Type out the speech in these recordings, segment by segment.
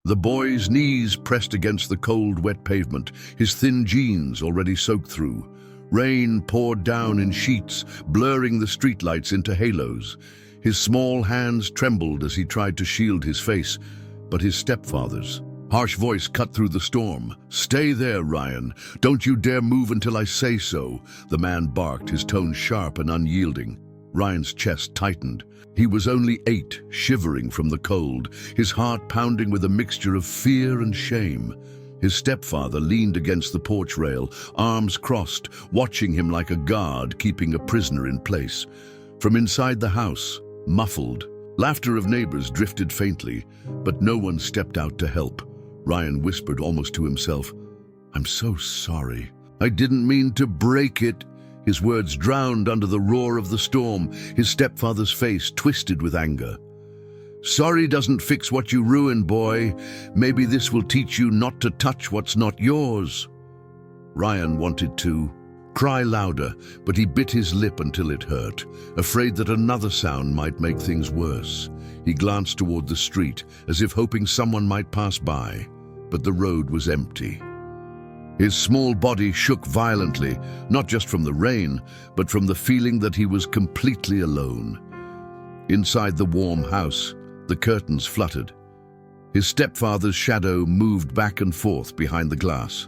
The boy's knees pressed against the cold, wet pavement, his thin jeans already soaked through. Rain poured down in sheets, blurring the streetlights into halos. His small hands trembled as he tried to shield his face, but his stepfather's harsh voice cut through the storm. "Stay there, Ryan. Don't you dare move until I say so," the man barked, his tone sharp and unyielding. Ryan's chest tightened. He was only 8, shivering from the cold, his heart pounding with a mixture of fear and shame. His stepfather leaned against the porch rail, arms crossed, watching him like a guard keeping a prisoner in place. From inside the house, muffled, laughter of neighbors drifted faintly, but no one stepped out to help. Ryan whispered almost to himself, "I'm so sorry. I didn't mean to break it." His words drowned under the roar of the storm, his stepfather's face twisted with anger. "Sorry doesn't fix what you ruined, boy. Maybe this will teach you not to touch what's not yours." Ryan wanted to cry louder, but he bit his lip until it hurt, afraid that another sound might make things worse. He glanced toward the street, as if hoping someone might pass by, but the road was empty. His small body shook violently, not just from the rain, but from the feeling that he was completely alone. Inside the warm house, the curtains fluttered. His stepfather's shadow moved back and forth behind the glass.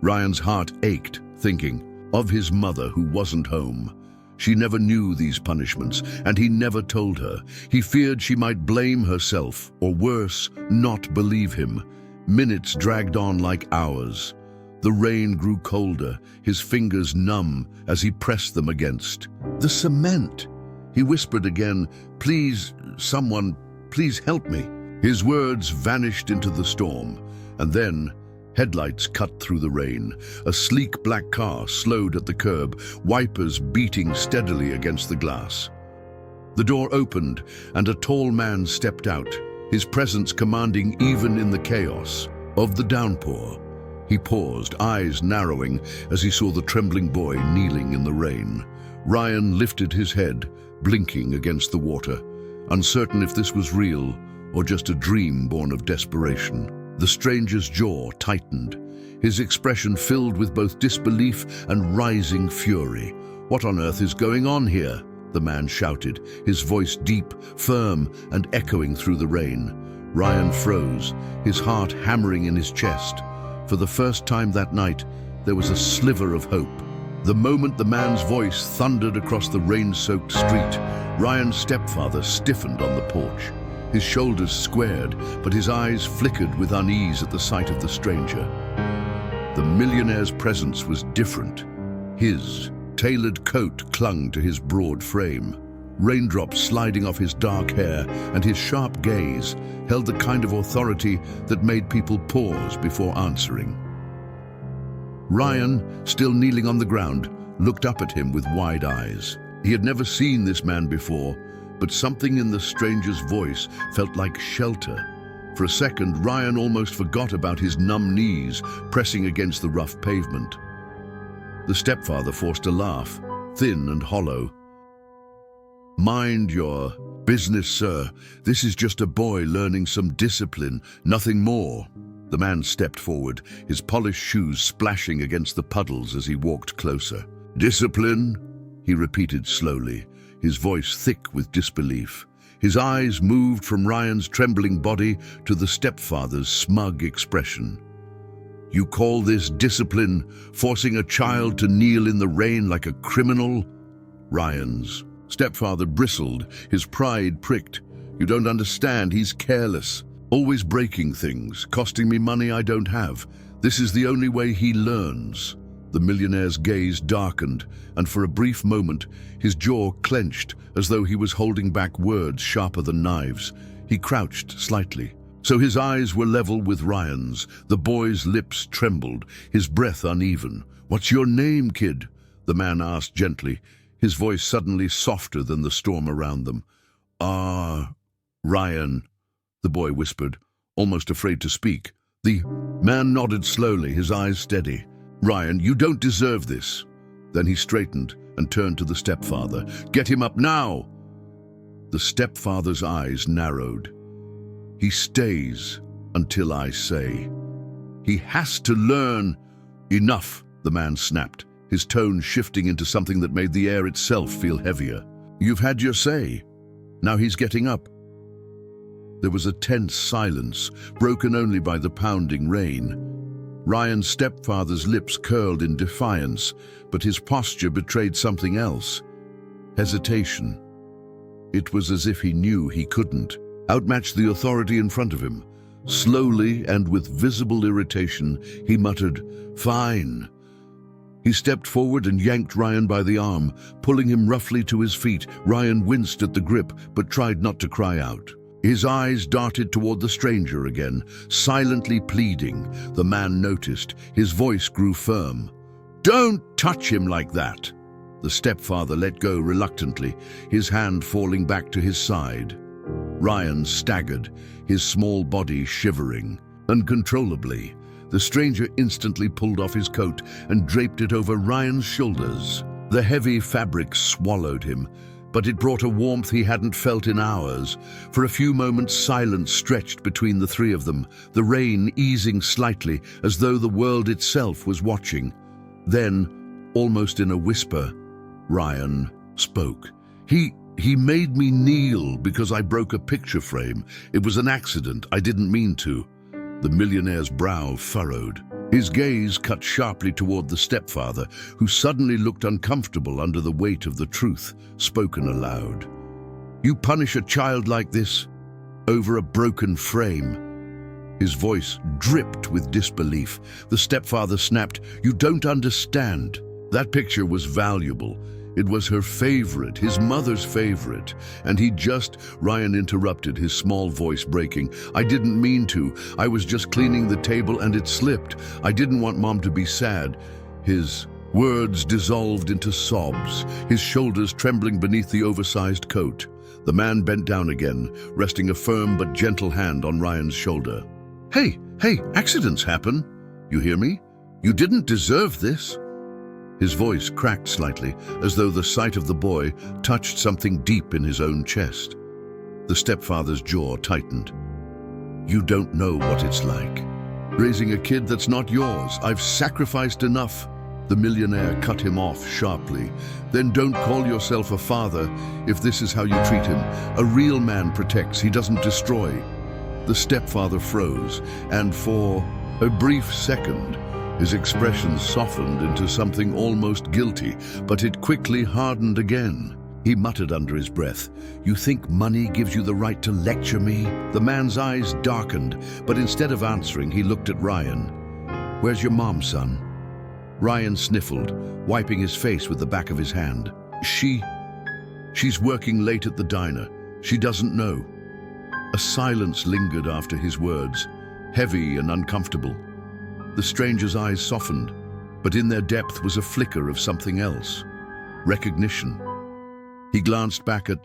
Ryan's heart ached, thinking of his mother who wasn't home. She never knew these punishments, and he never told her. He feared she might blame herself, or worse, not believe him. Minutes dragged on like hours. The rain grew colder, his fingers numb as he pressed them against the cement. He whispered again, "Please, someone, please help me." His words vanished into the storm, and then headlights cut through the rain. A sleek black car slowed at the curb, wipers beating steadily against the glass. The door opened, and a tall man stepped out, his presence commanding even in the chaos of the downpour. He paused, eyes narrowing, as he saw the trembling boy kneeling in the rain. Ryan lifted his head, blinking against the water, uncertain if this was real or just a dream born of desperation. The stranger's jaw tightened, his expression filled with both disbelief and rising fury. "What on earth is going on here?" the man shouted, his voice deep, firm, and echoing through the rain. Ryan froze, his heart hammering in his chest. For the first time that night, there was a sliver of hope. The moment the man's voice thundered across the rain-soaked street, Ryan's stepfather stiffened on the porch. His shoulders squared, but his eyes flickered with unease at the sight of the stranger. The millionaire's presence was different. His tailored coat clung to his broad frame. Raindrops sliding off his dark hair, and his sharp gaze held the kind of authority that made people pause before answering. Ryan, still kneeling on the ground, looked up at him with wide eyes. He had never seen this man before, but something in the stranger's voice felt like shelter. For a second, Ryan almost forgot about his numb knees pressing against the rough pavement. The stepfather forced a laugh, thin and hollow. "Mind your business, sir. This is just a boy learning some discipline, nothing more." The man stepped forward, his polished shoes splashing against the puddles as he walked closer. "Discipline?" he repeated slowly, his voice thick with disbelief. His eyes moved from Ryan's trembling body to the stepfather's smug expression. "You call this discipline, forcing a child to kneel in the rain like a criminal?" Ryan's stepfather bristled, his pride pricked. "You don't understand, he's careless, always breaking things, costing me money I don't have. This is the only way he learns." The millionaire's gaze darkened, and for a brief moment, his jaw clenched as though he was holding back words sharper than knives. He crouched slightly, so his eyes were level with Ryan's. The boy's lips trembled, his breath uneven. "What's your name, kid?" the man asked gently, his voice suddenly softer than the storm around them. Ryan," the boy whispered, almost afraid to speak. The man nodded slowly, his eyes steady. "Ryan, you don't deserve this." Then he straightened and turned to the stepfather. "Get him up now!" The stepfather's eyes narrowed. "He stays," Until I say. He has to learn. Enough, the man snapped, his tone shifting into something that made the air itself feel heavier. You've had your say. Now he's getting up. There was a tense silence, broken only by the pounding rain. Ryan's stepfather's lips curled in defiance, but his posture betrayed something else. Hesitation. It was as if he knew he couldn't outmatch the authority in front of him. Slowly and with visible irritation, he muttered, "Fine." He stepped forward and yanked Ryan by the arm, pulling him roughly to his feet. Ryan winced at the grip, but tried not to cry out. His eyes darted toward the stranger again, silently pleading. The man noticed. His voice grew firm. "Don't touch him like that." The stepfather let go reluctantly, his hand falling back to his side. Ryan staggered, his small body shivering. Uncontrollably, the stranger instantly pulled off his coat and draped it over Ryan's shoulders. The heavy fabric swallowed him, but it brought a warmth he hadn't felt in hours. For a few moments, silence stretched between the three of them, the rain easing slightly as though the world itself was watching. Then, almost in a whisper, Ryan spoke. He made me kneel because I broke a picture frame. It was an accident. I didn't mean to." The millionaire's brow furrowed. His gaze cut sharply toward the stepfather, who suddenly looked uncomfortable under the weight of the truth spoken aloud. "You punish a child like this over a broken frame?" His voice dripped with disbelief. The stepfather snapped, "You don't understand. That picture was valuable. It was her favorite, his mother's favorite, and Ryan interrupted, his small voice breaking. "I didn't mean to. I was just cleaning the table and it slipped. I didn't want Mom to be sad." His words dissolved into sobs, his shoulders trembling beneath the oversized coat. The man bent down again, resting a firm but gentle hand on Ryan's shoulder. Hey, accidents happen. You hear me? You didn't deserve this." His voice cracked slightly, as though the sight of the boy touched something deep in his own chest. The stepfather's jaw tightened. "You don't know what it's like. Raising a kid that's not yours. I've sacrificed enough." The millionaire cut him off sharply. "Then don't call yourself a father if this is how you treat him. A real man protects, he doesn't destroy." The stepfather froze, and for a brief second, his expression softened into something almost guilty, but it quickly hardened again. He muttered under his breath, "You think money gives you the right to lecture me?" The man's eyes darkened, but instead of answering, he looked at Ryan. "Where's your mom, son?" Ryan sniffled, wiping his face with the back of his hand. She's working late at the diner. She doesn't know." A silence lingered after his words, heavy and uncomfortable. The stranger's eyes softened, but in their depth was a flicker of something else. Recognition. He glanced back at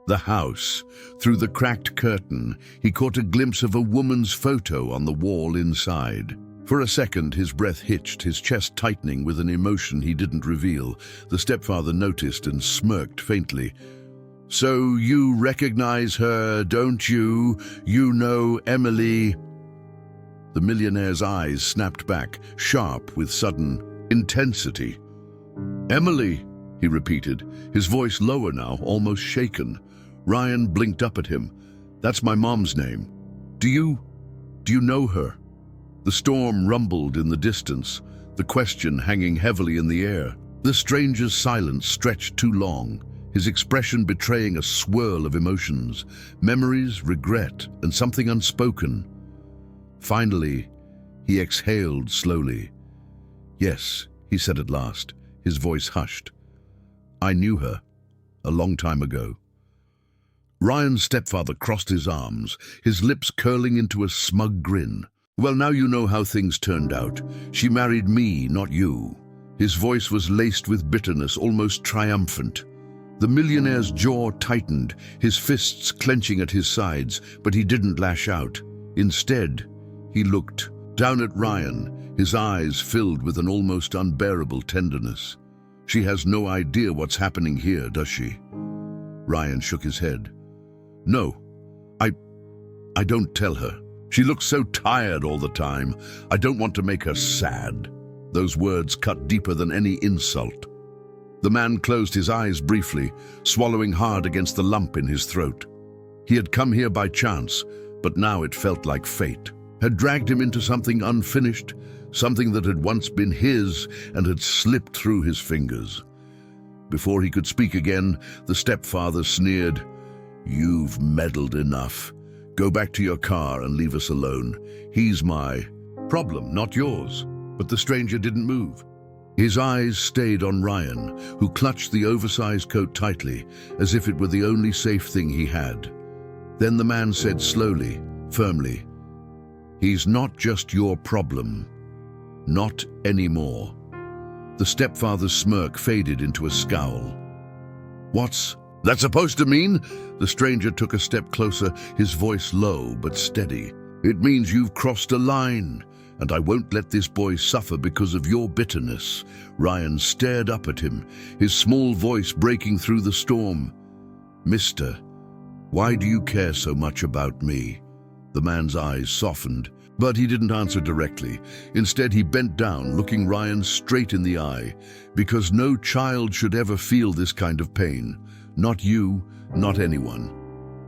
the house. Through the cracked curtain, he caught a glimpse of a woman's photo on the wall inside. For a second, his breath hitched, his chest tightening with an emotion he didn't reveal. The stepfather noticed and smirked faintly. "So you recognize her, don't you? You know Emily?" The millionaire's eyes snapped back, sharp with sudden intensity. "Emily," he repeated, his voice lower now, almost shaken. Ryan blinked up at him. "That's my mom's name. Do you know her?" The storm rumbled in the distance, the question hanging heavily in the air. The stranger's silence stretched too long, his expression betraying a swirl of emotions, memories, regret, and something unspoken. Finally, he exhaled slowly. "Yes," he said at last, his voice hushed. "I knew her, a long time ago." Ryan's stepfather crossed his arms, his lips curling into a smug grin. "Well, now you know how things turned out. She married me, not you." His voice was laced with bitterness, almost triumphant. The millionaire's jaw tightened, his fists clenching at his sides, but he didn't lash out. Instead, he looked down at Ryan, his eyes filled with an almost unbearable tenderness. "She has no idea what's happening here, does she?" Ryan shook his head. "No, I don't tell her." She looks so tired all the time. I don't want to make her sad." Those words cut deeper than any insult. The man closed his eyes briefly, swallowing hard against the lump in his throat. He had come here by chance, but now it felt like fate had dragged him into something unfinished, something that had once been his and had slipped through his fingers. Before he could speak again, the stepfather sneered, "You've meddled enough. Go back to your car and leave us alone. He's my problem, not yours." But the stranger didn't move. His eyes stayed on Ryan, who clutched the oversized coat tightly, as if it were the only safe thing he had. Then the man said slowly, firmly, "He's not just your problem. Not anymore." The stepfather's smirk faded into a scowl. "What's that supposed to mean?" The stranger took a step closer, his voice low but steady. "It means you've crossed a line, and I won't let this boy suffer because of your bitterness." Ryan stared up at him, his small voice breaking through the storm. "Mister, why do you care so much about me?" The man's eyes softened, but he didn't answer directly. Instead, he bent down, looking Ryan straight in the eye. "Because no child should ever feel this kind of pain. Not you, not anyone."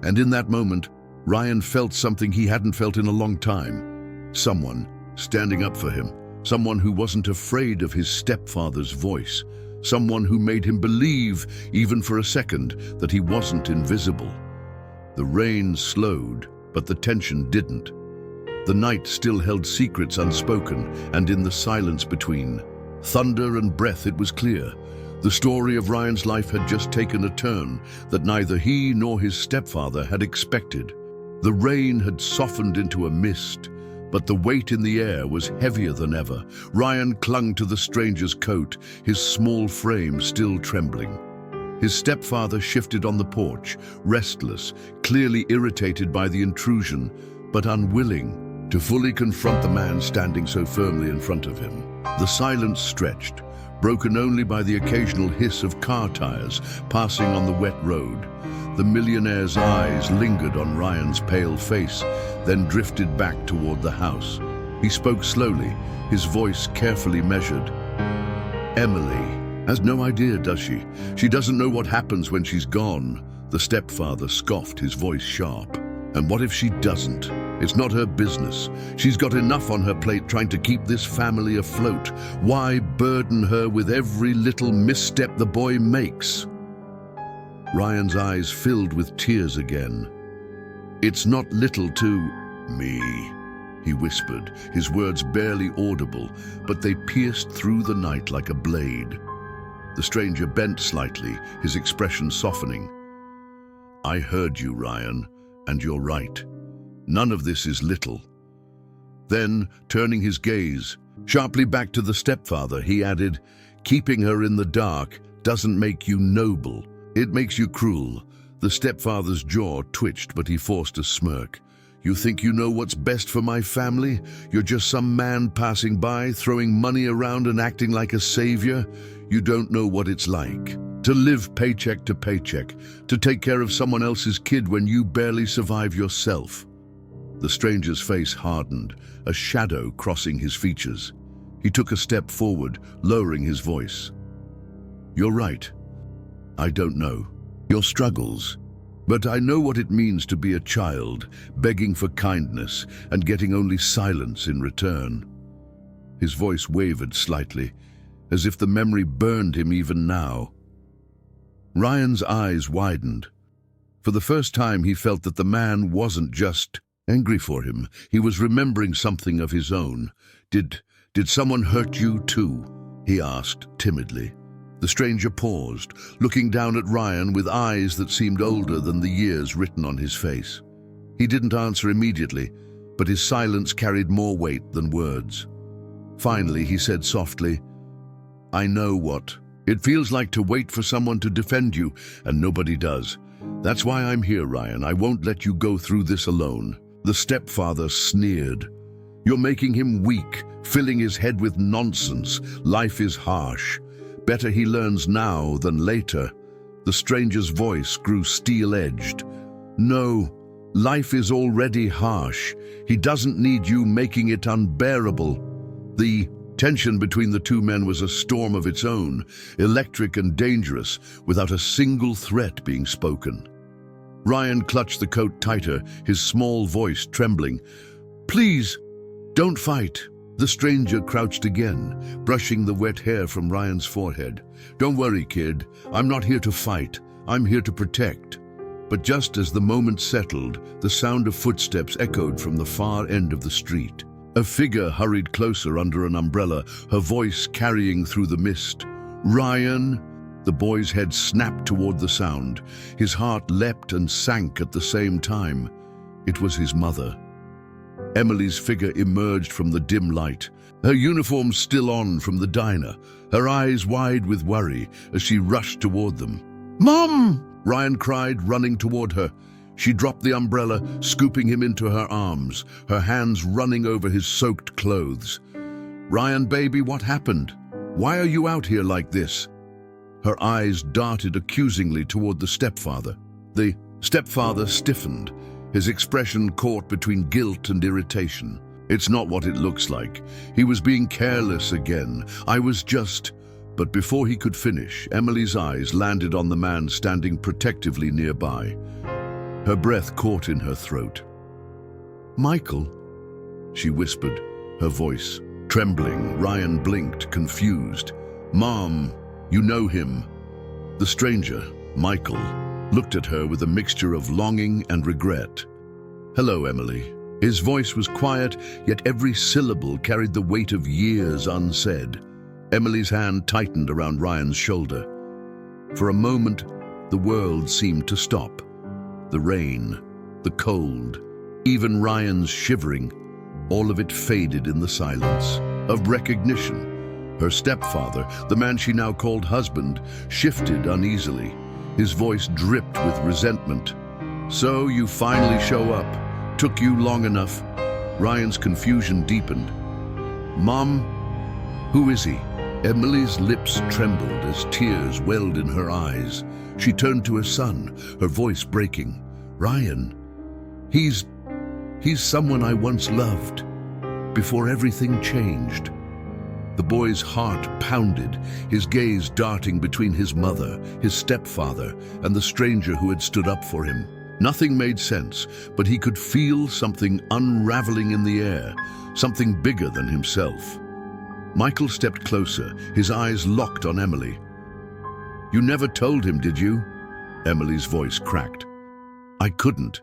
And in that moment, Ryan felt something he hadn't felt in a long time. Someone standing up for him. Someone who wasn't afraid of his stepfather's voice. Someone who made him believe, even for a second, that he wasn't invisible. The rain slowed, but the tension didn't. The night still held secrets unspoken, and in the silence between thunder and breath, it was clear. The story of Ryan's life had just taken a turn that neither he nor his stepfather had expected. The rain had softened into a mist, but the weight in the air was heavier than ever. Ryan clung to the stranger's coat, his small frame still trembling. His stepfather shifted on the porch, restless, clearly irritated by the intrusion, but unwilling to fully confront the man standing so firmly in front of him. The silence stretched, broken only by the occasional hiss of car tires passing on the wet road. The millionaire's eyes lingered on Ryan's pale face, then drifted back toward the house. He spoke slowly, his voice carefully measured. "Emily has no idea, does she? She doesn't know what happens when she's gone." The stepfather scoffed, his voice sharp. "And what if she doesn't? It's not her business. She's got enough on her plate trying to keep this family afloat. Why burden her with every little misstep the boy makes?" Ryan's eyes filled with tears again. "It's not little to me," he whispered, his words barely audible, but they pierced through the night like a blade. The stranger bent slightly, his expression softening. "I heard you, Ryan, and you're right. None of this is little." Then, turning his gaze sharply back to the stepfather, he added, "Keeping her in the dark doesn't make you noble. It makes you cruel." The stepfather's jaw twitched, but he forced a smirk. "You think you know what's best for my family? You're just some man passing by, throwing money around and acting like a savior? You don't know what it's like to live paycheck to paycheck, to take care of someone else's kid when you barely survive yourself." The stranger's face hardened, a shadow crossing his features. He took a step forward, lowering his voice. "You're right. I don't know your struggles, but I know what it means to be a child, begging for kindness and getting only silence in return." His voice wavered slightly, as if the memory burned him even now. Ryan's eyes widened. For the first time, he felt that the man wasn't just angry for him. He was remembering something of his own. Did someone hurt you too?" he asked timidly. The stranger paused, looking down at Ryan with eyes that seemed older than the years written on his face. He didn't answer immediately, but his silence carried more weight than words. Finally, he said softly, "I know what it feels like to wait for someone to defend you, and nobody does. That's why I'm here, Ryan. I won't let you go through this alone." The stepfather sneered. "You're making him weak, filling his head with nonsense. Life is harsh. Better he learns now than later." The stranger's voice grew steel-edged. "No, Life is already harsh. He doesn't need you making it unbearable. The tension between the two men was a storm of its own, electric and dangerous, without a single threat being spoken. Ryan clutched the coat tighter, his small voice trembling. "Please, don't fight." The stranger crouched again, brushing the wet hair from Ryan's forehead. "Don't worry, kid. I'm not here to fight. I'm here to protect." But just as the moment settled, the sound of footsteps echoed from the far end of the street. A figure hurried closer under an umbrella, her voice carrying through the mist. "Ryan!" The boy's head snapped toward the sound. His heart leapt and sank at the same time. It was his mother. Emily's figure emerged from the dim light, her uniform still on from the diner, her eyes wide with worry as she rushed toward them. "Mom!" Ryan cried, running toward her. She dropped the umbrella, scooping him into her arms, her hands running over his soaked clothes. "Ryan, baby, what happened? Why are you out here like this?" Her eyes darted accusingly toward the stepfather. The stepfather stiffened, his expression caught between guilt and irritation. "It's not what it looks like. He was being careless again. I was just..." But before he could finish, Emily's eyes landed on the man standing protectively nearby. Her breath caught in her throat. "Michael," she whispered, her voice trembling. Ryan blinked, confused. "Mom, you know him." The stranger, Michael, looked at her with a mixture of longing and regret. "Hello, Emily." His voice was quiet, yet every syllable carried the weight of years unsaid. Emily's hand tightened around Ryan's shoulder. For a moment, the world seemed to stop. The rain, the cold, even Ryan's shivering, all of it faded in the silence of recognition. Her stepfather, the man she now called husband, shifted uneasily. His voice dripped with resentment. "So you finally show up. Took you long enough." Ryan's confusion deepened. "Mom, who is he?" Emily's lips trembled as tears welled in her eyes. She turned to her son, her voice breaking. "Ryan, he's someone I once loved, before everything changed." The boy's heart pounded, his gaze darting between his mother, his stepfather, and the stranger who had stood up for him. Nothing made sense, but he could feel something unraveling in the air, something bigger than himself. Michael stepped closer, his eyes locked on Emily. "You never told him, did you?" Emily's voice cracked. "I couldn't.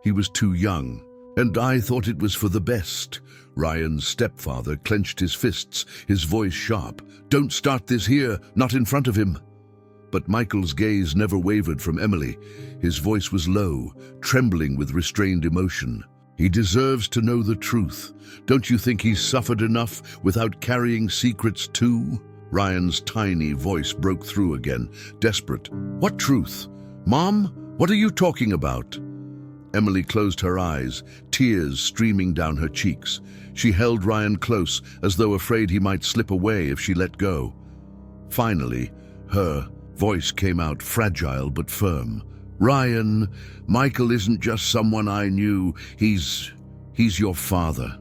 He was too young. And I thought it was for the best." Ryan's stepfather clenched his fists, his voice sharp. "Don't start this here, not in front of him." But Michael's gaze never wavered from Emily. His voice was low, trembling with restrained emotion. "He deserves to know the truth. Don't you think he's suffered enough without carrying secrets too?" Ryan's tiny voice broke through again, desperate. "What truth? Mom, what are you talking about?" Emily closed her eyes, tears streaming down her cheeks. She held Ryan close, as though afraid he might slip away if she let go. Finally, her voice came out fragile but firm. "Ryan, Michael isn't just someone I knew. He's your father."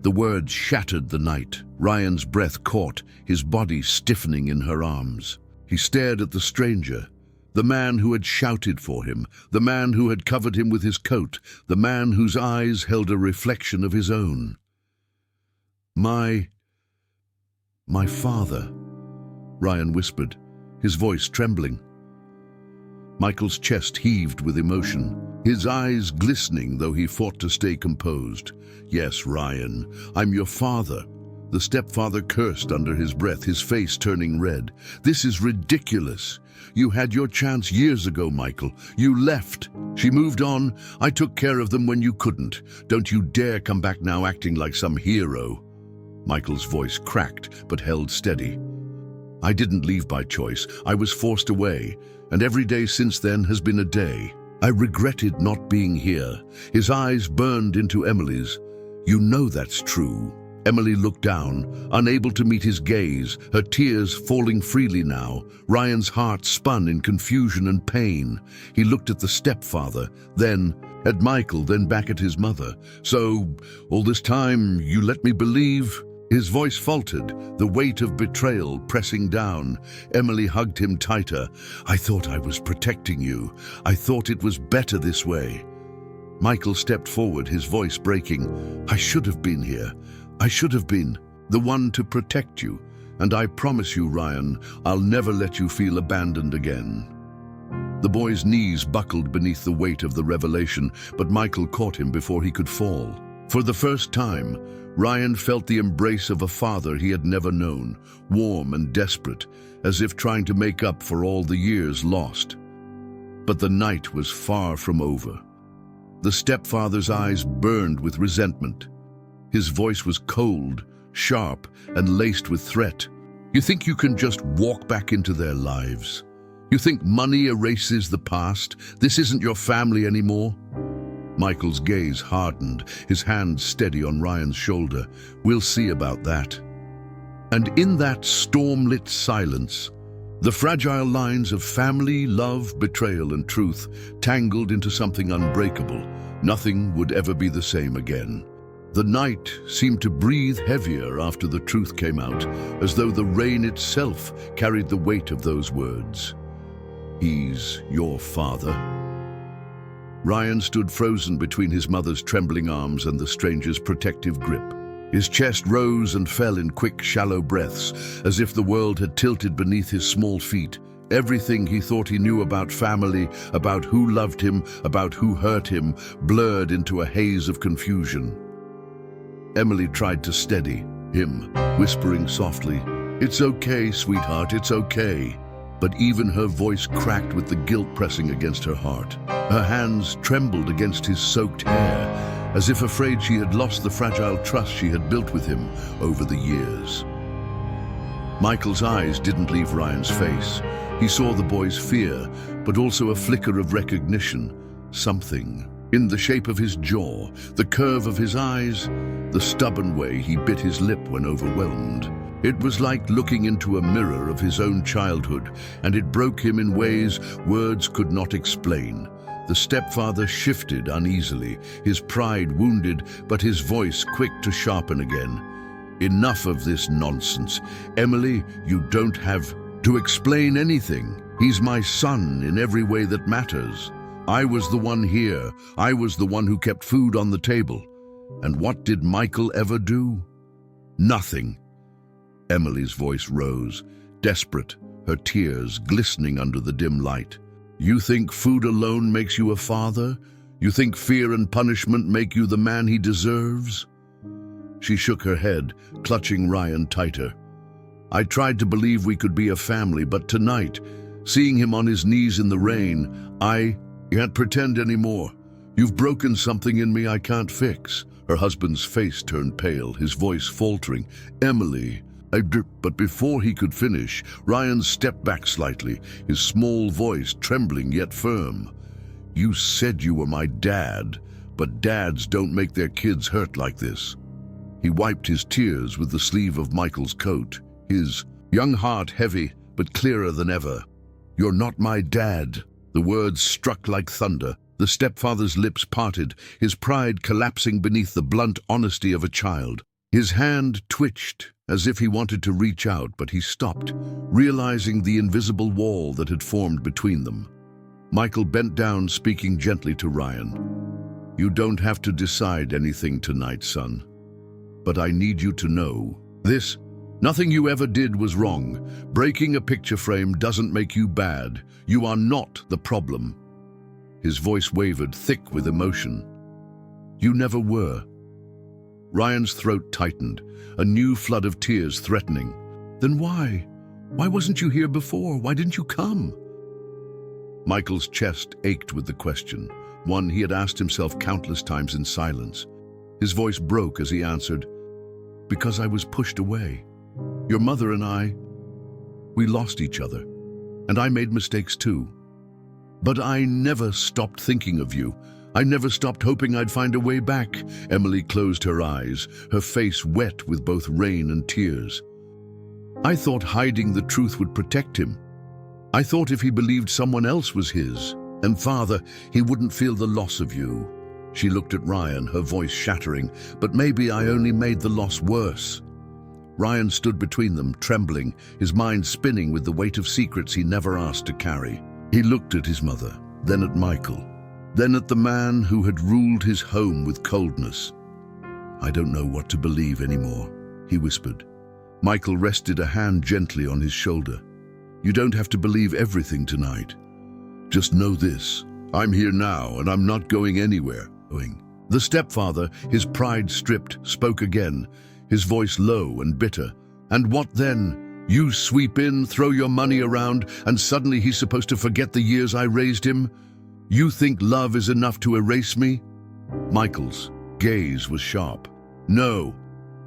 The words shattered the night. Ryan's breath caught, his body stiffening in her arms. He stared at the stranger, the man who had shouted for him, the man who had covered him with his coat, the man whose eyes held a reflection of his own. My father," Ryan whispered, his voice trembling. Michael's chest heaved with emotion, his eyes glistening though he fought to stay composed. "Yes, Ryan, I'm your father." The stepfather cursed under his breath, his face turning red. "This is ridiculous. You had your chance years ago, Michael. You left. She moved on. I took care of them when you couldn't. Don't you dare come back now acting like some hero." Michael's voice cracked but held steady. "I didn't leave by choice. I was forced away. And every day since then has been a day. I regretted not being here." His eyes burned into Emily's. "You know that's true." Emily looked down, unable to meet his gaze, her tears falling freely now. Ryan's heart spun in confusion and pain. He looked at the stepfather, then At Michael, then back at his mother. "So, all this time, you let me believe?" His voice faltered, the weight of betrayal pressing down. Emily hugged him tighter. "I thought I was protecting you. I thought it was better this way." Michael stepped forward, his voice breaking. "I should have been here. I should have been the one to protect you. And I promise you, Ryan, I'll never let you feel abandoned again." The boy's knees buckled beneath the weight of the revelation, but Michael caught him before he could fall. For the first time, Ryan felt the embrace of a father he had never known, warm and desperate, as if trying to make up for all the years lost. But the night was far from over. The stepfather's eyes burned with resentment. His voice was cold, sharp, and laced with threat. "You think you can just walk back into their lives? You think money erases the past? This isn't your family anymore?" Michael's gaze hardened, his hand steady on Ryan's shoulder. "We'll see about that." And in that storm-lit silence, the fragile lines of family, love, betrayal, and truth tangled into something unbreakable. Nothing would ever be the same again. The night seemed to breathe heavier after the truth came out, as though the rain itself carried the weight of those words. "He's your father." Ryan stood frozen between his mother's trembling arms and the stranger's protective grip. His chest rose and fell in quick, shallow breaths, as if the world had tilted beneath his small feet. Everything he thought he knew about family, about who loved him, about who hurt him, blurred into a haze of confusion. Emily tried to steady him, whispering softly, "It's okay, sweetheart, it's okay." But even her voice cracked with the guilt pressing against her heart. Her hands trembled against his soaked hair, as if afraid she had lost the fragile trust she had built with him over the years. Michael's eyes didn't leave Ryan's face. He saw the boy's fear, but also a flicker of recognition. Something in the shape of his jaw, the curve of his eyes, the stubborn way he bit his lip when overwhelmed. It was like looking into a mirror of his own childhood, and it broke him in ways words could not explain. The stepfather shifted uneasily, his pride wounded, but his voice quick to sharpen again. "Enough of this nonsense. Emily, you don't have to explain anything. He's my son in every way that matters. I was the one here. I was the one who kept food on the table. And what did Michael ever do? Nothing." Emily's voice rose, desperate, her tears glistening under the dim light. "You think food alone makes you a father? You think fear and punishment make you the man he deserves?" She shook her head, clutching Ryan tighter. "I tried to believe we could be a family, but tonight, seeing him on his knees in the rain, I can't pretend anymore. You've broken something in me I can't fix." Her husband's face turned pale, his voice faltering. "Emily..." But before he could finish, Ryan stepped back slightly, his small voice trembling yet firm. "You said you were my dad, but dads don't make their kids hurt like this." He wiped his tears with the sleeve of Michael's coat, his young heart heavy but clearer than ever. "You're not my dad." The words struck like thunder. The stepfather's lips parted, his pride collapsing beneath the blunt honesty of a child. His hand twitched, as if he wanted to reach out, but he stopped, realizing the invisible wall that had formed between them. Michael bent down, speaking gently to Ryan. "You don't have to decide anything tonight, son. But I need you to know this. Nothing you ever did was wrong. Breaking a picture frame doesn't make you bad. You are not the problem." His voice wavered, thick with emotion. "You never were." Ryan's throat tightened, a new flood of tears threatening. "Then why? Why wasn't you here before? Why didn't you come?" Michael's chest ached with the question, one he had asked himself countless times in silence. His voice broke as he answered, "Because I was pushed away. Your mother and I, we lost each other, and I made mistakes too. But I never stopped thinking of you. I never stopped hoping I'd find a way back." Emily closed her eyes, her face wet with both rain and tears. "I thought hiding the truth would protect him. I thought if he believed someone else was his and father, he wouldn't feel the loss of you. She looked at Ryan, her voice shattering. "But maybe I only made the loss worse." Ryan stood between them, trembling, his mind spinning with the weight of secrets he never asked to carry. He looked at his mother, then at Michael, then at the man who had ruled his home with coldness. "I don't know what to believe anymore," he whispered. Michael rested a hand gently on his shoulder. "You don't have to believe everything tonight. Just know this. I'm here now, and I'm not going anywhere." The stepfather, his pride stripped, spoke again, his voice low and bitter. "And what then? You sweep in, throw your money around, and suddenly he's supposed to forget the years I raised him? You think love is enough to erase me?" Michael's gaze was sharp. "No,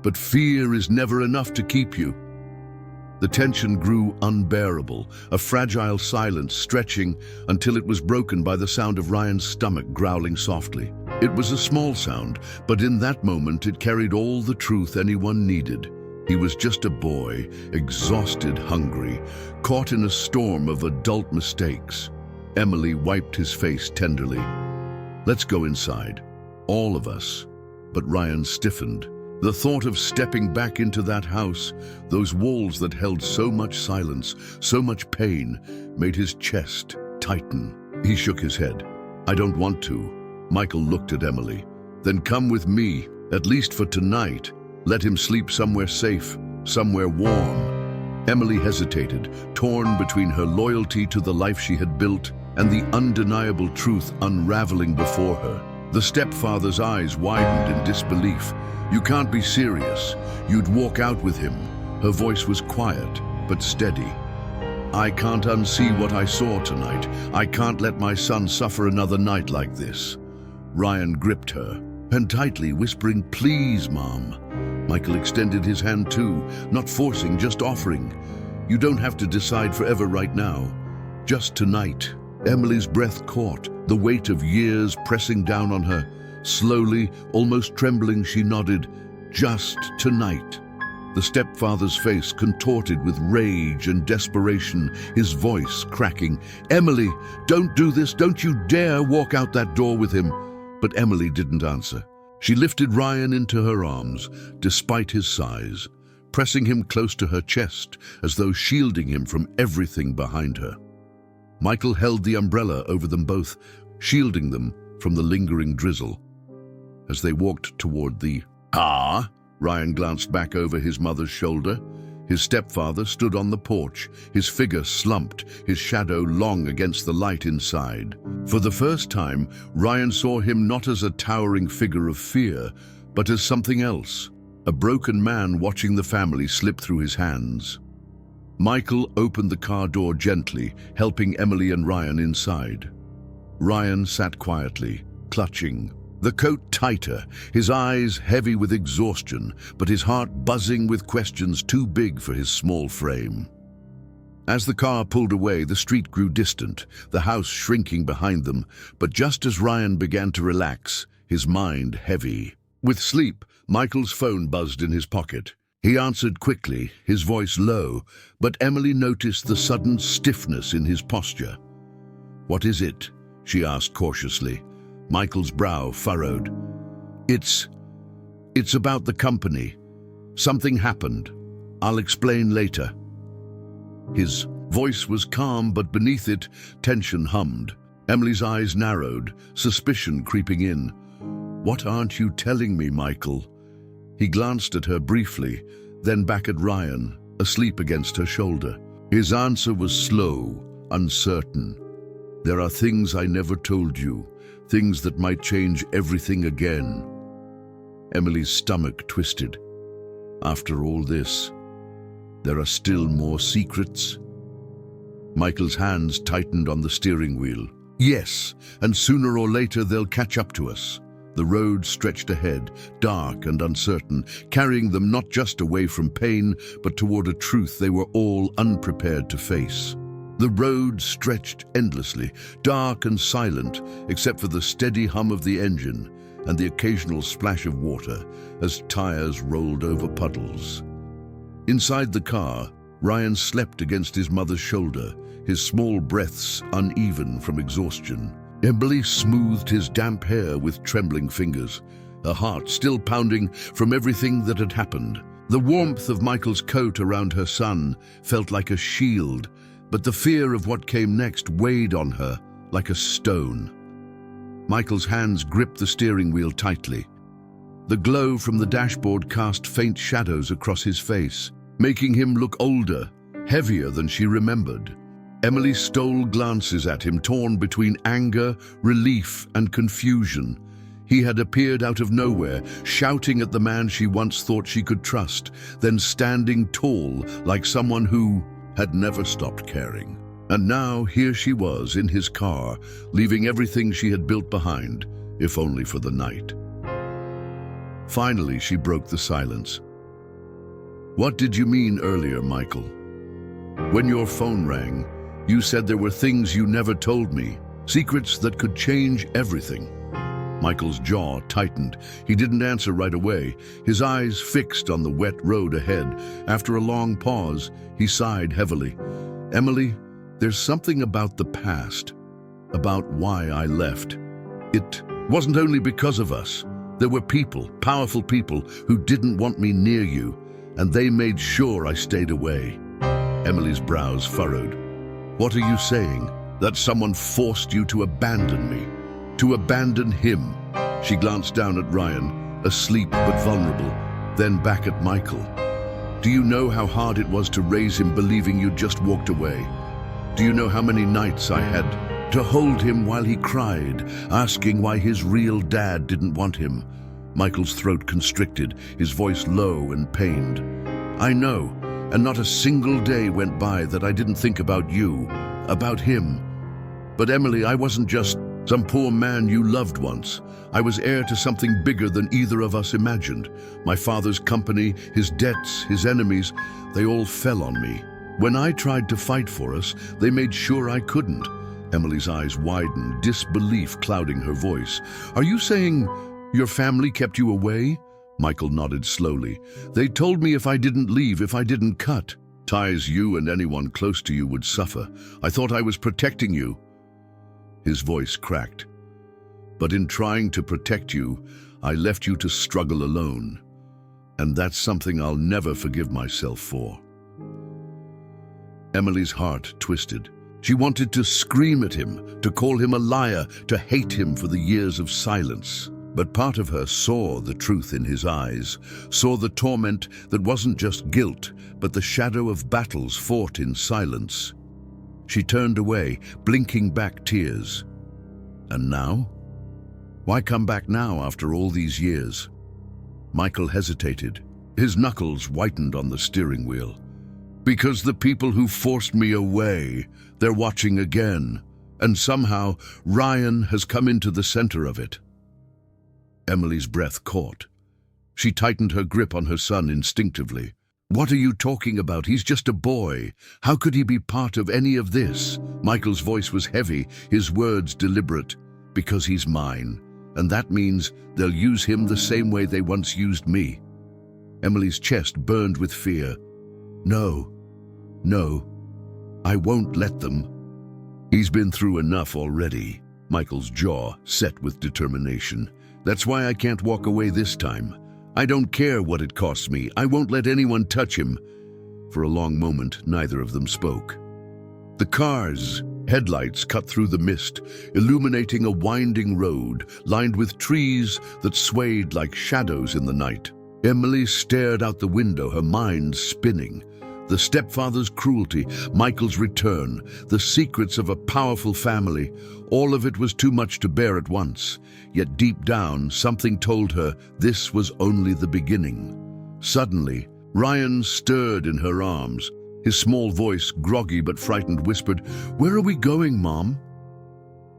but fear is never enough to keep you." The tension grew unbearable, a fragile silence stretching until it was broken by the sound of Ryan's stomach growling softly. It was a small sound, but in that moment it carried all the truth anyone needed. He was just a boy, exhausted, hungry, caught in a storm of adult mistakes. Emily wiped his face tenderly. "Let's go inside, all of us." But Ryan stiffened. The thought of stepping back into that house, those walls that held so much silence, so much pain, made his chest tighten. He shook his head. "I don't want to." Michael looked at Emily. "Then come with me, at least for tonight. Let him sleep somewhere safe, somewhere warm." Emily hesitated, torn between her loyalty to the life she had built and the undeniable truth unraveling before her. The stepfather's eyes widened in disbelief. "You can't be serious. You'd walk out with him." Her voice was quiet, but steady. "I can't unsee what I saw tonight. I can't let my son suffer another night like this." Ryan gripped her, and tightly, whispering, "Please, Mom." Michael extended his hand too, not forcing, just offering. "You don't have to decide forever right now. Just tonight." Emily's breath caught, the weight of years pressing down on her. Slowly, almost trembling, she nodded, "Just tonight." The stepfather's face contorted with rage and desperation, his voice cracking. "Emily, don't do this. Don't you dare walk out that door with him." But Emily didn't answer. She lifted Ryan into her arms, despite his size, pressing him close to her chest, as though shielding him from everything behind her. Michael held the umbrella over them both, shielding them from the lingering drizzle. As they walked toward the car, Ryan glanced back over his mother's shoulder. His stepfather stood on the porch, his figure slumped, his shadow long against the light inside. For the first time, Ryan saw him not as a towering figure of fear, but as something else, a broken man watching the family slip through his hands. Michael opened the car door gently, helping Emily and Ryan inside. Ryan sat quietly, clutching the coat tighter, his eyes heavy with exhaustion, but his heart buzzing with questions too big for his small frame. As the car pulled away, the street grew distant, the house shrinking behind them, but just as Ryan began to relax, his mind heavy. With sleep, Michael's phone buzzed in his pocket. He answered quickly, his voice low, but Emily noticed the sudden stiffness in his posture. "What is it?" she asked cautiously. Michael's brow furrowed. It's about the company. Something happened. I'll explain later." His voice was calm, but beneath it, tension hummed. Emily's eyes narrowed, suspicion creeping in. "What aren't you telling me, Michael?" He glanced at her briefly, then back at Ryan, asleep against her shoulder. His answer was slow, uncertain. "There are things I never told you. Things that might change everything again." Emily's stomach twisted. "After all this, there are still more secrets?" Michael's hands tightened on the steering wheel. "Yes, and sooner or later they'll catch up to us." The road stretched ahead, dark and uncertain, carrying them not just away from pain, but toward a truth they were all unprepared to face. The road stretched endlessly, dark and silent, except for the steady hum of the engine and the occasional splash of water as tires rolled over puddles. Inside the car, Ryan slept against his mother's shoulder, his small breaths uneven from exhaustion. Emily smoothed his damp hair with trembling fingers, her heart still pounding from everything that had happened. The warmth of Michael's coat around her son felt like a shield, but the fear of what came next weighed on her like a stone. Michael's hands gripped the steering wheel tightly. The glow from the dashboard cast faint shadows across his face, making him look older, heavier than she remembered. Emily stole glances at him, torn between anger, relief, and confusion. He had appeared out of nowhere, shouting at the man she once thought she could trust, then standing tall like someone who had never stopped caring. And now here she was in his car, leaving everything she had built behind, if only for the night. Finally, she broke the silence. "What did you mean earlier, Michael? When your phone rang, you said there were things you never told me, secrets that could change everything." Michael's jaw tightened. He didn't answer right away, his eyes fixed on the wet road ahead. After a long pause, he sighed heavily. "Emily, there's something about the past, about why I left. It wasn't only because of us. There were people, powerful people, who didn't want me near you, and they made sure I stayed away." Emily's brows furrowed. "What are you saying? That someone forced you to abandon me? To abandon him?" She glanced down at Ryan, asleep but vulnerable, then back at Michael. "Do you know how hard it was to raise him believing you'd just walked away? Do you know how many nights I had to hold him while he cried, asking why his real dad didn't want him?" Michael's throat constricted, his voice low and pained. "I know, and not a single day went by that I didn't think about you, about him. But Emily, I wasn't just some poor man you loved once. I was heir to something bigger than either of us imagined. My father's company, his debts, his enemies, they all fell on me. When I tried to fight for us, they made sure I couldn't." Emily's eyes widened, disbelief clouding her voice. "Are you saying your family kept you away?" Michael nodded slowly. "They told me if I didn't leave, if I didn't cut ties, you and anyone close to you would suffer. I thought I was protecting you." His voice cracked. "But in trying to protect you, I left you to struggle alone. And that's something I'll never forgive myself for." Emily's heart twisted. She wanted to scream at him, to call him a liar, to hate him for the years of silence. But part of her saw the truth in his eyes, saw the torment that wasn't just guilt, but the shadow of battles fought in silence. She turned away, blinking back tears. And now? Why come back now after all these years? Michael hesitated. His knuckles whitened on the steering wheel. "Because the people who forced me away, they're watching again, and somehow Ryan has come into the center of it." Emily's breath caught. She tightened her grip on her son instinctively. "What are you talking about? He's just a boy. How could he be part of any of this?" Michael's voice was heavy, his words deliberate. "Because he's mine, and that means they'll use him the same way they once used me." Emily's chest burned with fear. No, I won't let them." "He's been through enough already." Michael's jaw set with determination. "That's why I can't walk away this time. I don't care what it costs me. I won't let anyone touch him." For a long moment, neither of them spoke. The car's headlights cut through the mist, illuminating a winding road lined with trees that swayed like shadows in the night. Emily stared out the window, her mind spinning. The stepfather's cruelty, Michael's return, the secrets of a powerful family, all of it was too much to bear at once. Yet deep down, something told her this was only the beginning. Suddenly, Ryan stirred in her arms. His small voice, groggy but frightened, whispered, "Where are we going, Mom?"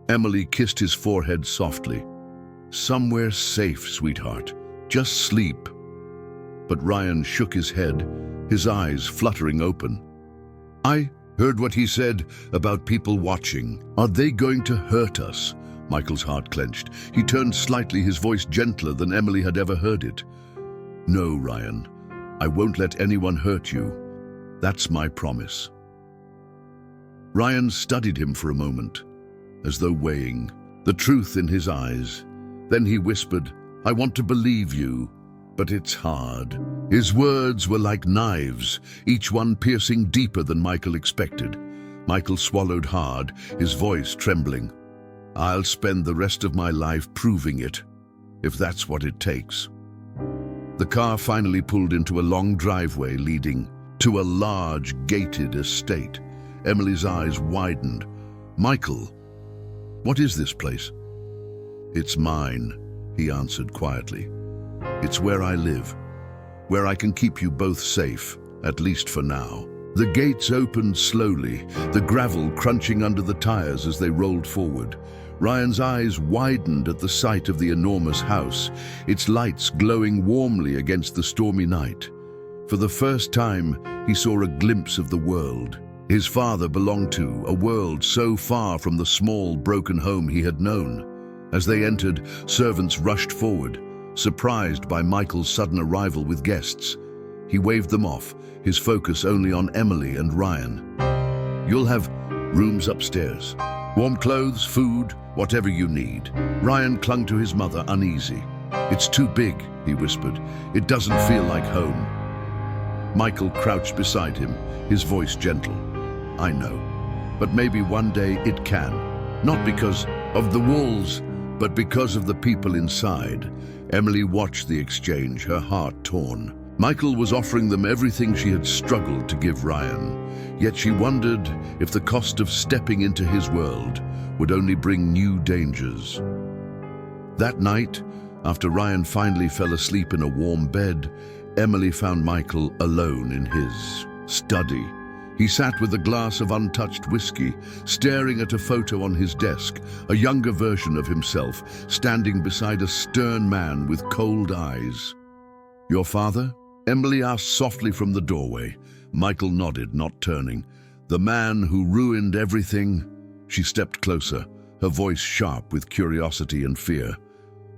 Emily kissed his forehead softly. "Somewhere safe, sweetheart. Just sleep." But Ryan shook his head, his eyes fluttering open. "I heard what he said about people watching. Are they going to hurt us?" Michael's heart clenched. He turned slightly, his voice gentler than Emily had ever heard it. "No, Ryan, I won't let anyone hurt you. That's my promise." Ryan studied him for a moment, as though weighing. the truth in his eyes. Then he whispered, "I want to believe you, but it's hard." His words were like knives, each one piercing deeper than Michael expected. Michael swallowed hard, his voice trembling. "I'll spend the rest of my life proving it, if that's what it takes." The car finally pulled into a long driveway leading to a large gated estate. Emily's eyes widened. "Michael, what is this place?" "It's mine," he answered quietly. "It's where I live, where I can keep you both safe, at least for now." The gates opened slowly, the gravel crunching under the tires as they rolled forward. Ryan's eyes widened at the sight of the enormous house, its lights glowing warmly against the stormy night. For the first time, he saw a glimpse of the world his father belonged to, a world so far from the small, broken home he had known. As they entered, servants rushed forward, surprised by Michael's sudden arrival with guests. He waved them off, his focus only on Emily and Ryan. "You'll have rooms upstairs. Warm clothes, food, whatever you need." Ryan clung to his mother, uneasy. "It's too big," he whispered. "It doesn't feel like home." Michael crouched beside him, his voice gentle. "I know, but maybe one day it can. Not because of the walls, but because of the people inside." Emily watched the exchange, her heart torn. Michael was offering them everything she had struggled to give Ryan, yet she wondered if the cost of stepping into his world would only bring new dangers. That night, after Ryan finally fell asleep in a warm bed, Emily found Michael alone in his study. He sat with a glass of untouched whiskey, staring at a photo on his desk, a younger version of himself, standing beside a stern man with cold eyes. "Your father?" Emily asked softly from the doorway. Michael nodded, not turning. "The man who ruined everything?" She stepped closer, her voice sharp with curiosity and fear.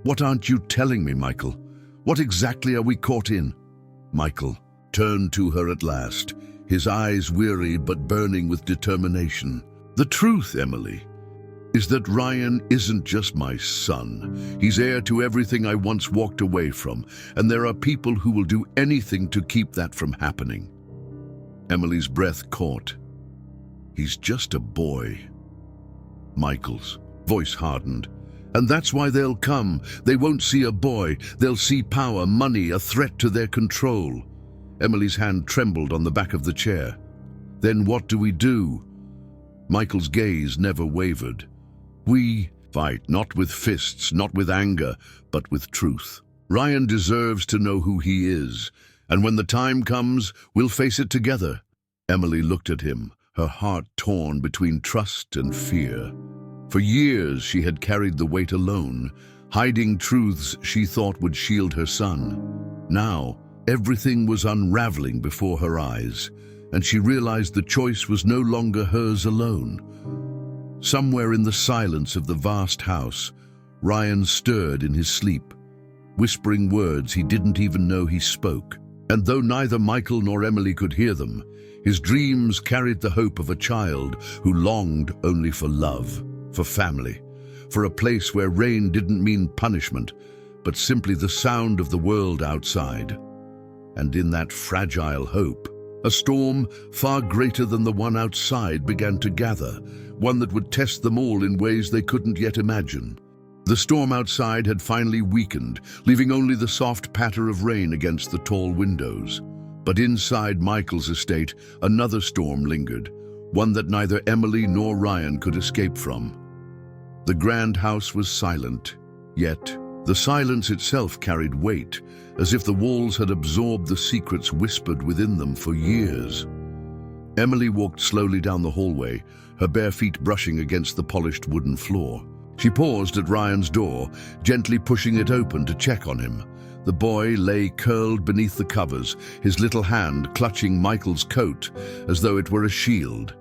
"What aren't you telling me, Michael? What exactly are we caught in?" Michael turned to her at last, his eyes weary but burning with determination. "The truth, Emily, is that Ryan isn't just my son. He's heir to everything I once walked away from, and there are people who will do anything to keep that from happening." Emily's breath caught. "He's just a boy." Michael's voice hardened. "And that's why they'll come. They won't see a boy. They'll see power, money, a threat to their control." Emily's hand trembled on the back of the chair. "Then what do we do?" Michael's gaze never wavered. "We fight, not with fists, not with anger, but with truth. Ryan deserves to know who he is, and when the time comes, we'll face it together." Emily looked at him, her heart torn between trust and fear. For years she had carried the weight alone, hiding truths she thought would shield her son. Now, everything was unraveling before her eyes, and she realized the choice was no longer hers alone. Somewhere in the silence of the vast house, Ryan stirred in his sleep, whispering words he didn't even know he spoke. And though neither Michael nor Emily could hear them, his dreams carried the hope of a child who longed only for love, for family, for a place where rain didn't mean punishment, but simply the sound of the world outside. And in that fragile hope, a storm far greater than the one outside began to gather, one that would test them all in ways they couldn't yet imagine. The storm outside had finally weakened, leaving only the soft patter of rain against the tall windows. But inside Michael's estate, another storm lingered, one that neither Emily nor Ryan could escape from. The grand house was silent, yet the silence itself carried weight, as if the walls had absorbed the secrets whispered within them for years. Emily walked slowly down the hallway, her bare feet brushing against the polished wooden floor. She paused at Ryan's door, gently pushing it open to check on him. The boy lay curled beneath the covers, his little hand clutching Michael's coat as though it were a shield.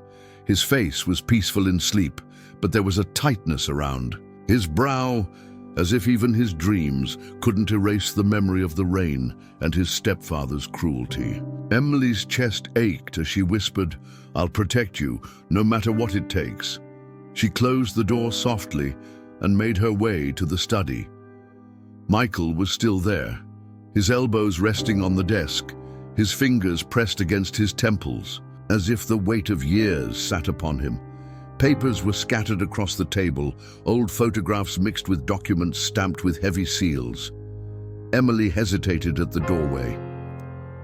His face was peaceful in sleep, but there was a tightness around his brow, as if even his dreams couldn't erase the memory of the rain and his stepfather's cruelty. Emily's chest ached as she whispered, "I'll protect you, no matter what it takes." She closed the door softly, and made her way to the study. Michael was still there, his elbows resting on the desk, his fingers pressed against his temples, as if the weight of years sat upon him. Papers were scattered across the table, old photographs mixed with documents stamped with heavy seals. Emily hesitated at the doorway.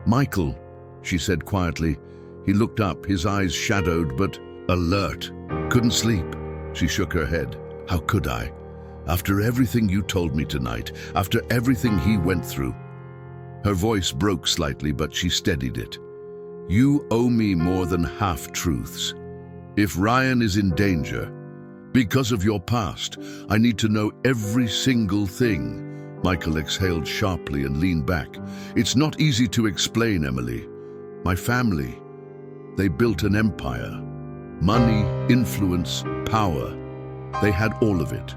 "Michael," she said quietly. He looked up, his eyes shadowed but alert. "Couldn't sleep." She shook her head. "How could I? After everything you told me tonight, after everything he went through." Her voice broke slightly, but she steadied it. "You owe me more than half-truths. If Ryan is in danger, because of your past, I need to know every single thing." Michael exhaled sharply and leaned back. "It's not easy to explain, Emily. My family, they built an empire. Money, influence, power. They had all of it.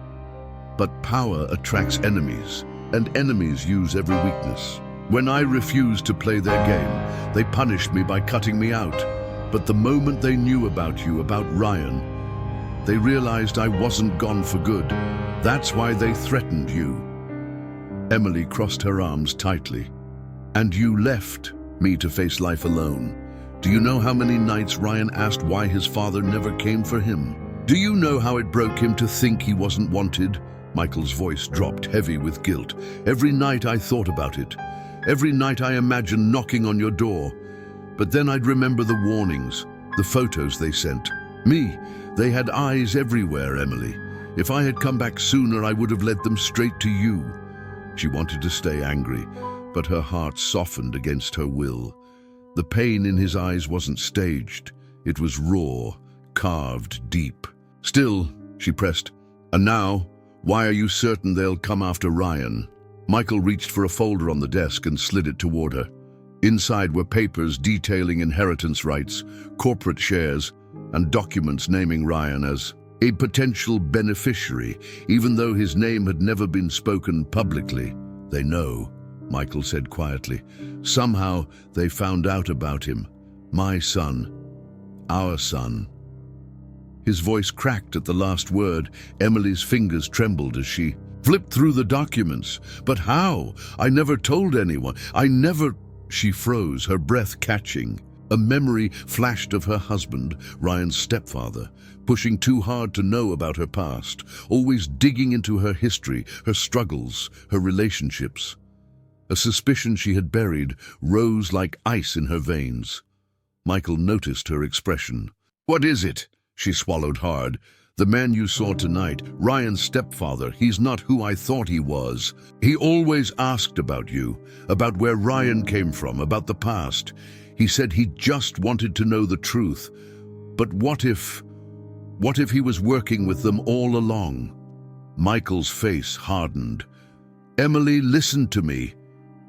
But power attracts enemies, and enemies use every weakness. When I refused to play their game, they punished me by cutting me out. But the moment they knew about you, about Ryan, they realized I wasn't gone for good. That's why they threatened you." Emily crossed her arms tightly. "And you left me to face life alone. Do you know how many nights Ryan asked why his father never came for him? Do you know how it broke him to think he wasn't wanted?" Michael's voice dropped, heavy with guilt. "Every night I thought about it. Every night I imagined knocking on your door. But then I'd remember the warnings, the photos they sent. Me, they had eyes everywhere, Emily. If I had come back sooner, I would have led them straight to you." She wanted to stay angry, but her heart softened against her will. The pain in his eyes wasn't staged. It was raw, carved deep. "Still," she pressed, "and now, why are you certain they'll come after Ryan?" Michael reached for a folder on the desk and slid it toward her. Inside were papers detailing inheritance rights, corporate shares, and documents naming Ryan as a potential beneficiary, even though his name had never been spoken publicly. "They know," Michael said quietly. "Somehow they found out about him. My son. Our son." His voice cracked at the last word. Emily's fingers trembled as she flipped through the documents. "But how? I never told anyone. I never—" She froze, her breath catching. A memory flashed of her husband, Ryan's stepfather, pushing too hard to know about her past, always digging into her history, her struggles, her relationships. A suspicion she had buried rose like ice in her veins. Michael noticed her expression. "What is it?" She swallowed hard. "The man you saw tonight, Ryan's stepfather, he's not who I thought he was. He always asked about you, about where Ryan came from, about the past. He said he just wanted to know the truth. But what if he was working with them all along?" Michael's face hardened. "Emily, listen to me.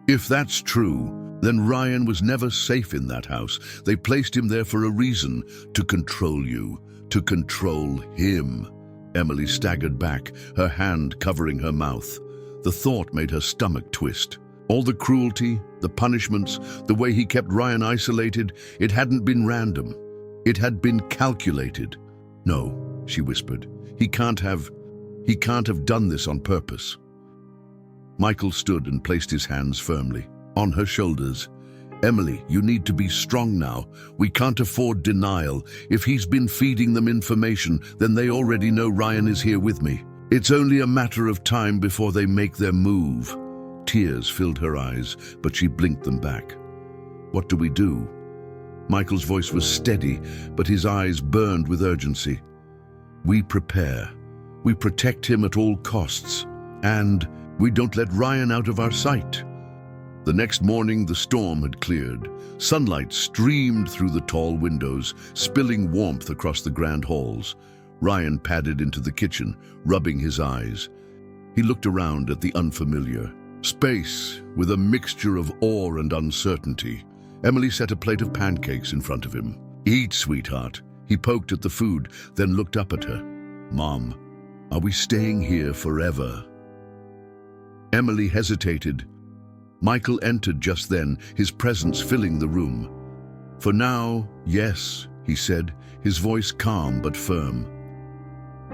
If that's true, then Ryan was never safe in that house. They placed him there for a reason, to control you. To control him." Emily staggered back, her hand covering her mouth. The thought made her stomach twist. All the cruelty, the punishments, the way he kept Ryan isolated, it hadn't been random. It had been calculated. "No," she whispered. He can't have done this on purpose." Michael stood and placed his hands firmly on her shoulders. "Emily, you need to be strong now. We can't afford denial. If he's been feeding them information, then they already know Ryan is here with me. It's only a matter of time before they make their move." Tears filled her eyes, but she blinked them back. "What do we do?" Michael's voice was steady, but his eyes burned with urgency. "We prepare. We protect him at all costs. And we don't let Ryan out of our sight." The next morning, the storm had cleared. Sunlight streamed through the tall windows, spilling warmth across the grand halls. Ryan padded into the kitchen, rubbing his eyes. He looked around at the unfamiliar space with a mixture of awe and uncertainty. Emily set a plate of pancakes in front of him. "Eat, sweetheart." He poked at the food, then looked up at her. "Mom, are we staying here forever?" Emily hesitated. Michael entered just then, his presence filling the room. "For now, yes," he said, his voice calm but firm.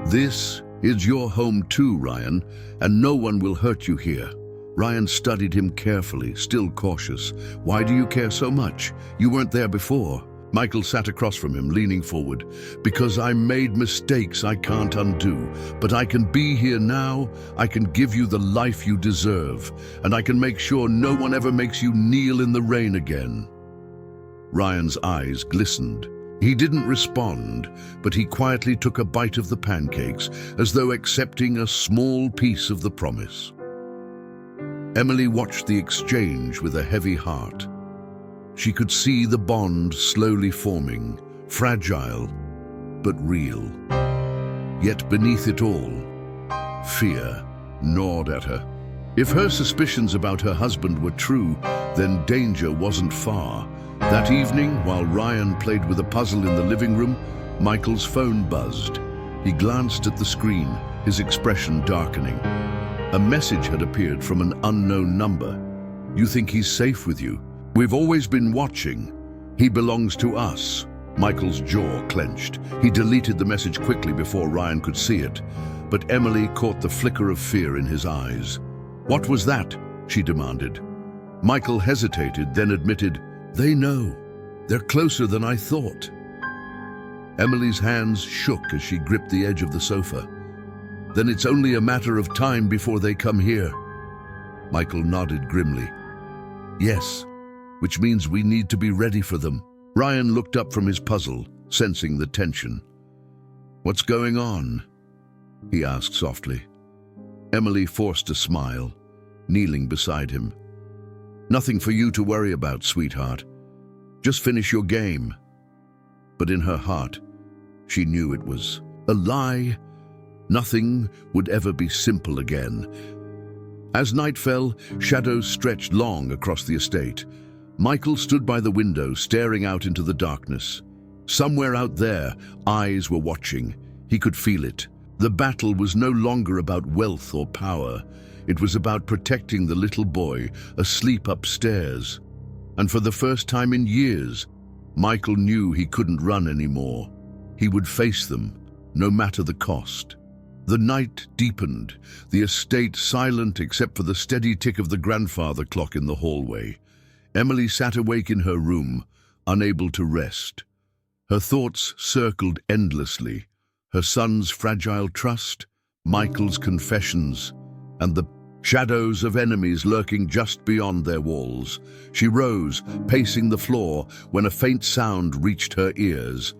"This It's your home too, Ryan, and no one will hurt you here. Ryan studied him carefully, still cautious. Why do you care so much? You weren't there before. Michael sat across from him, leaning forward. Because I made mistakes I can't undo, but I can be here now. I can give you the life you deserve, and I can make sure no one ever makes you kneel in the rain again. Ryan's eyes glistened. He didn't respond, but he quietly took a bite of the pancakes, as though accepting a small piece of the promise. Emily watched the exchange with a heavy heart. She could see the bond slowly forming, fragile but real. Yet beneath it all, fear gnawed at her. If her suspicions about her husband were true, then danger wasn't far. That evening, while Ryan played with a puzzle in the living room, Michael's phone buzzed. He glanced at the screen, his expression darkening. A message had appeared from an unknown number. You think he's safe with you? We've always been watching. He belongs to us. Michael's jaw clenched. He deleted the message quickly before Ryan could see it, but Emily caught the flicker of fear in his eyes. What was that? She demanded. Michael hesitated, then admitted, They know. They're closer than I thought. Emily's hands shook as she gripped the edge of the sofa. Then it's only a matter of time before they come here. Michael nodded grimly. Yes, which means we need to be ready for them. Ryan looked up from his puzzle, sensing the tension. What's going on? He asked softly. Emily forced a smile, kneeling beside him. Nothing for you to worry about, sweetheart. Just finish your game. But in her heart, she knew it was a lie. Nothing would ever be simple again. As night fell, shadows stretched long across the estate. Michael stood by the window, staring out into the darkness. Somewhere out there, eyes were watching. He could feel it. The battle was no longer about wealth or power. It was about protecting the little boy asleep upstairs. And for the first time in years, Michael knew he couldn't run anymore. He would face them, no matter the cost. The night deepened, the estate silent except for the steady tick of the grandfather clock in the hallway. Emily sat awake in her room, unable to rest. Her thoughts circled endlessly. Her son's fragile trust, Michael's confessions, and the shadows of enemies lurking just beyond their walls. She rose, pacing the floor, when a faint sound reached her ears.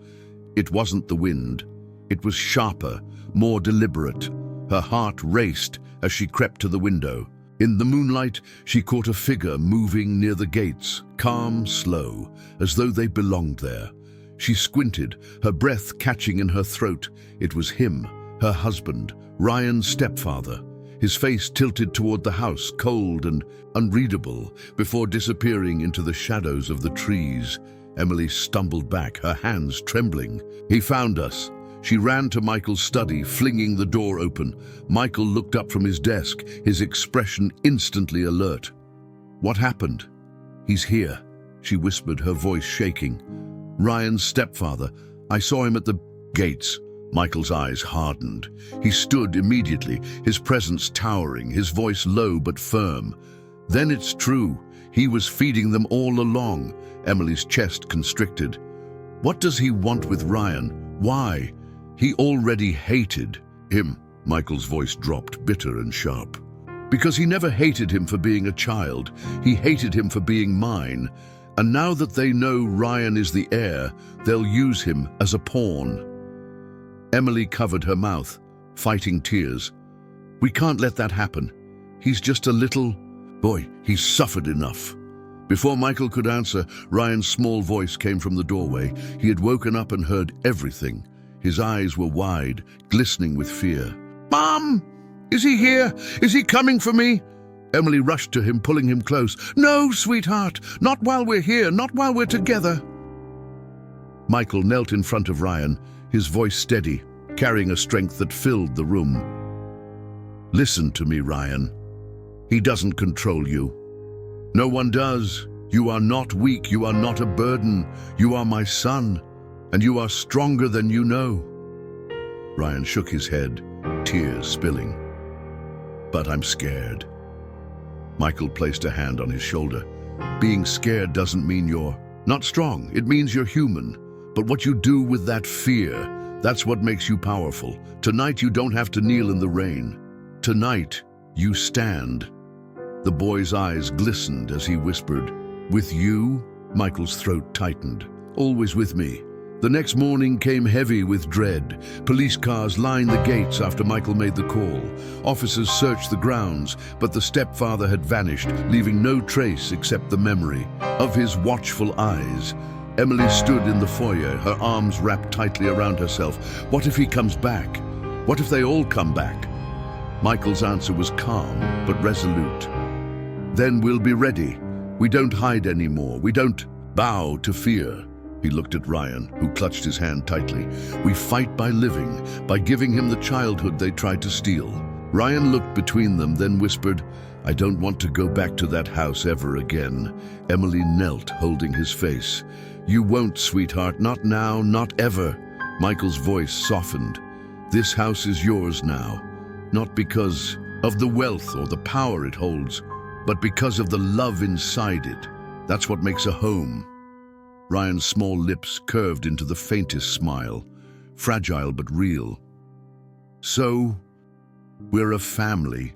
It wasn't the wind. It was sharper, more deliberate. Her heart raced as she crept to the window. In the moonlight, she caught a figure moving near the gates, calm, slow, as though they belonged there. She squinted, her breath catching in her throat. It was him, her husband, Ryan's stepfather. His face tilted toward the house, cold and unreadable, before disappearing into the shadows of the trees. Emily stumbled back, her hands trembling. He found us. She ran to Michael's study, flinging the door open. Michael looked up from his desk, his expression instantly alert. What happened? He's here, she whispered, her voice shaking. Ryan's stepfather. I saw him at the gates. Michael's eyes hardened. He stood immediately, his presence towering, his voice low but firm. Then it's true. He was feeding them all along. Emily's chest constricted. What does he want with Ryan? Why? He already hated him. Michael's voice dropped, bitter and sharp. Because he never hated him for being a child. He hated him for being mine. And now that they know Ryan is the heir, they'll use him as a pawn. Emily covered her mouth, fighting tears. We can't let that happen. He's just a little boy. He's suffered enough. Before Michael could answer, Ryan's small voice came from the doorway. He had woken up and heard everything. His eyes were wide, glistening with fear. Mom! Is he here? Is he coming for me? Emily rushed to him, pulling him close. No, sweetheart, not while we're here, not while we're together. Michael knelt in front of Ryan, his voice steady, carrying a strength that filled the room. Listen to me, Ryan. He doesn't control you. No one does. You are not weak, you are not a burden. You are my son, and you are stronger than you know. Ryan shook his head, tears spilling. But I'm scared. Michael placed a hand on his shoulder. Being scared doesn't mean you're not strong. It means you're human. But what you do with that fear, that's what makes you powerful. Tonight you don't have to kneel in the rain. Tonight you stand. The boy's eyes glistened as he whispered, "With you?" Michael's throat tightened. "Always with me." The next morning came heavy with dread. Police cars lined the gates after Michael made the call. Officers searched the grounds, but the stepfather had vanished, leaving no trace except the memory of his watchful eyes. Emily stood in the foyer, her arms wrapped tightly around herself. What if he comes back? What if they all come back? Michael's answer was calm, but resolute. "Then we'll be ready. We don't hide anymore. We don't bow to fear." He looked at Ryan, who clutched his hand tightly. "We fight by living, by giving him the childhood they tried to steal." Ryan looked between them, then whispered, "I don't want to go back to that house ever again." Emily knelt, holding his face. "You won't, sweetheart, not now, not ever." Michael's voice softened. "This house is yours now, not because of the wealth or the power it holds, but because of the love inside it. That's what makes a home." Ryan's small lips curved into the faintest smile, fragile but real. "So, we're a family."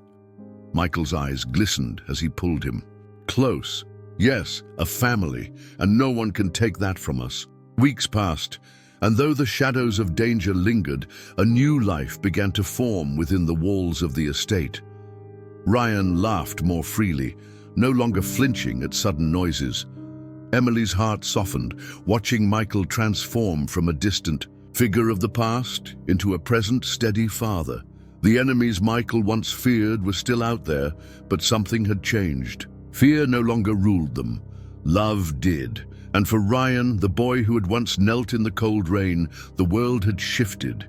Michael's eyes glistened as he pulled him. "Close. Yes, a family, and no one can take that from us." Weeks passed, and though the shadows of danger lingered, a new life began to form within the walls of the estate. Ryan laughed more freely, no longer flinching at sudden noises. Emily's heart softened, watching Michael transform from a distant figure of the past into a present steady father. The enemies Michael once feared were still out there, but something had changed. Fear no longer ruled them. Love did. And for Ryan, the boy who had once knelt in the cold rain, the world had shifted.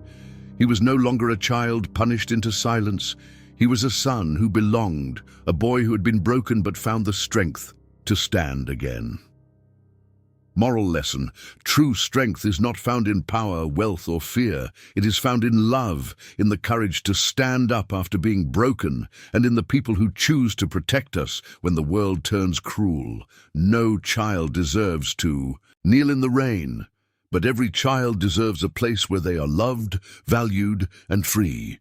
He was no longer a child punished into silence. He was a son who belonged, a boy who had been broken but found the strength to stand again. Moral lesson: true strength is not found in power, wealth, or fear. It is found in love, in the courage to stand up after being broken, and in the people who choose to protect us when the world turns cruel. No child deserves to kneel in the rain, but every child deserves a place where they are loved, valued, and free.